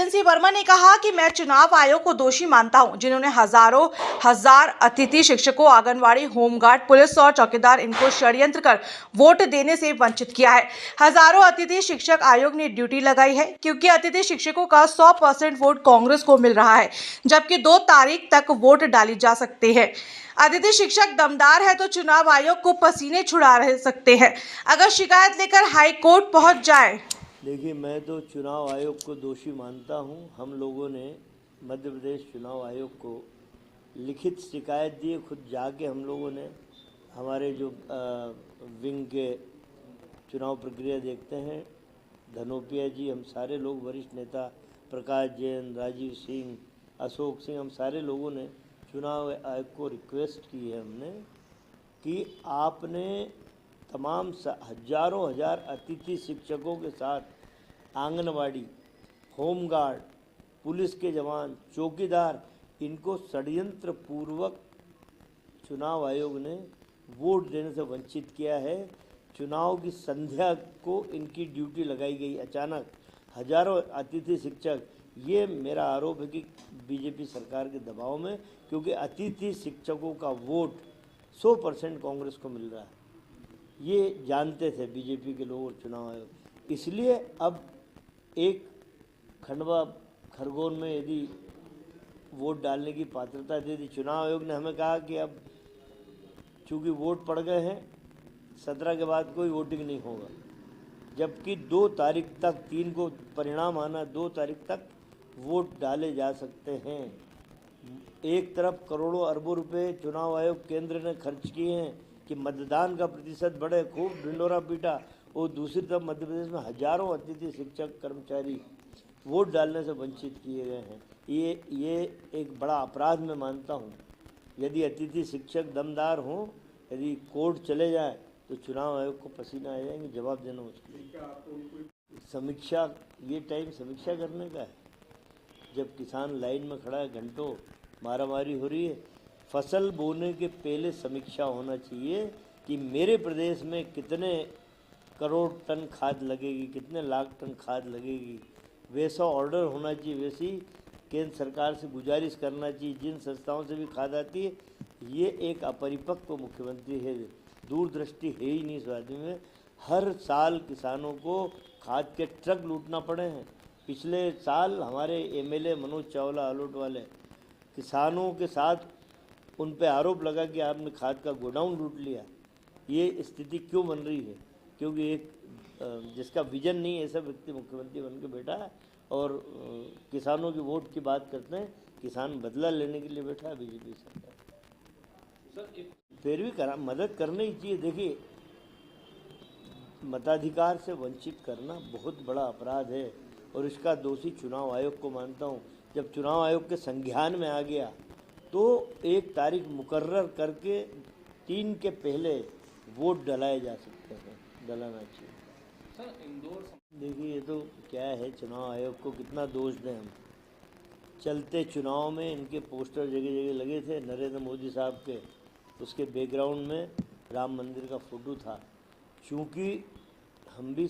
राजन सिंह वर्मा ने कहा कि मैं चुनाव आयोग को दोषी मानता हूं, जिन्होंने हजारों हजार अतिथि शिक्षकों, आंगनवाड़ी, होमगार्ड, पुलिस और चौकीदार इनको षड्यंत्र कर वोट देने से वंचित किया है। हजारों अतिथि शिक्षक आयोग ने ड्यूटी लगाई है, क्योंकि अतिथि शिक्षकों का 100% वोट कांग्रेस को मिल रहा है, जबकि 2 तारीख तक वोट डाली जा सकते हैं। अतिथि शिक्षक दमदार है तो चुनाव आयोग को पसीने छुड़ा रह सकते हैं। अगर शिकायत लेकर हाई कोर्ट पहुंच जाए। देखिए, मैं तो चुनाव आयोग को दोषी मानता हूं। हम लोगों ने मध्य प्रदेश चुनाव आयोग को लिखित शिकायत दी, खुद जाके हम लोगों ने, हमारे जो विंग के चुनाव प्रक्रिया देखते हैं, धनोपिया जी, हम सारे लोग, वरिष्ठ नेता प्रकाश जैन, राजीव सिंह, अशोक सिंह, हम सारे लोगों ने चुनाव आयोग को रिक्वेस्ट की है हमने कि आपने तमाम हजारों हजार अतिथि शिक्षकों के साथ आंगनवाड़ी, होमगार्ड, पुलिस के जवान, चौकीदार, इनको षड्यंत्र पूर्वक चुनाव आयोग ने वोट देने से वंचित किया है। चुनाव की संध्या को इनकी ड्यूटी लगाई गई अचानक, हजारों अतिथि शिक्षक। ये मेरा आरोप है कि बीजेपी सरकार के दबाव में, क्योंकि अतिथि शिक्षकों का वोट 100% कांग्रेस को मिल रहा है, ये जानते थे बीजेपी के लोग और चुनाव आयोग। इसलिए अब एक खंडवा खरगोन में यदि वोट डालने की पात्रता दे दी, चुनाव आयोग ने हमें कहा कि अब चूँकि वोट पड़ गए हैं, 17 के बाद कोई वोटिंग नहीं होगा, जबकि 2 तारीख तक, 3 को परिणाम आना, 2 तारीख तक वोट डाले जा सकते हैं। एक तरफ करोड़ों अरबों रुपए चुनाव आयोग केंद्र ने खर्च किए हैं कि मतदान का प्रतिशत बढ़े, खूब ढिंडोरा पीटा, और दूसरी तरफ मध्य प्रदेश में हजारों अतिथि शिक्षक कर्मचारी वोट डालने से वंचित किए गए हैं। ये एक बड़ा अपराध मैं मानता हूँ। यदि अतिथि शिक्षक दमदार हों, यदि कोर्ट चले जाए तो चुनाव आयोग को पसीना आ जाएंगे, जवाब देना मुश्किल। समीक्षा, ये टाइम समीक्षा करने का है, जब किसान लाइन में खड़ा है, घंटों मारामारी हो रही है। फसल बोने के पहले समीक्षा होना चाहिए कि मेरे प्रदेश में कितने करोड़ टन खाद लगेगी, कितने लाख टन खाद लगेगी, वैसा ऑर्डर होना चाहिए। वैसी केंद्र सरकार से गुजारिश करना चाहिए, जिन संस्थाओं से भी खाद आती है। ये एक अपरिपक्व मुख्यमंत्री है, दूरदृष्टि है ही नहीं इस आदमी में। हर साल किसानों को खाद के ट्रक लूटना पड़े हैं। पिछले साल हमारे एमएलए मनोज चावला आलोट वाले किसानों के साथ उन पे आरोप लगा कि आपने खाद का गोडाउन लूट लिया। ये स्थिति क्यों बन रही है? क्योंकि एक जिसका विजन नहीं है, ऐसा व्यक्ति मुख्यमंत्री बन के बैठा है और किसानों की वोट की बात करते हैं। किसान बदला लेने के लिए बैठा है बीजेपी सरकार। फिर भी मदद करनी ही चाहिए। देखिए, मताधिकार से वंचित करना बहुत बड़ा अपराध है और इसका दोषी चुनाव आयोग को मानता हूँ। जब चुनाव आयोग के संज्ञान में आ गया तो 1 तारीख मुकर्रर करके 3 के पहले वोट डलाए जा सकते हैं, डलाना चाहिए। सर, इंदौर, देखिए, ये तो क्या है, चुनाव आयोग को कितना दोष दें हम। चलते चुनाव में इनके पोस्टर जगह जगह लगे थे नरेंद्र मोदी साहब के, उसके बैकग्राउंड में राम मंदिर का फोटो था। चूँकि हम भी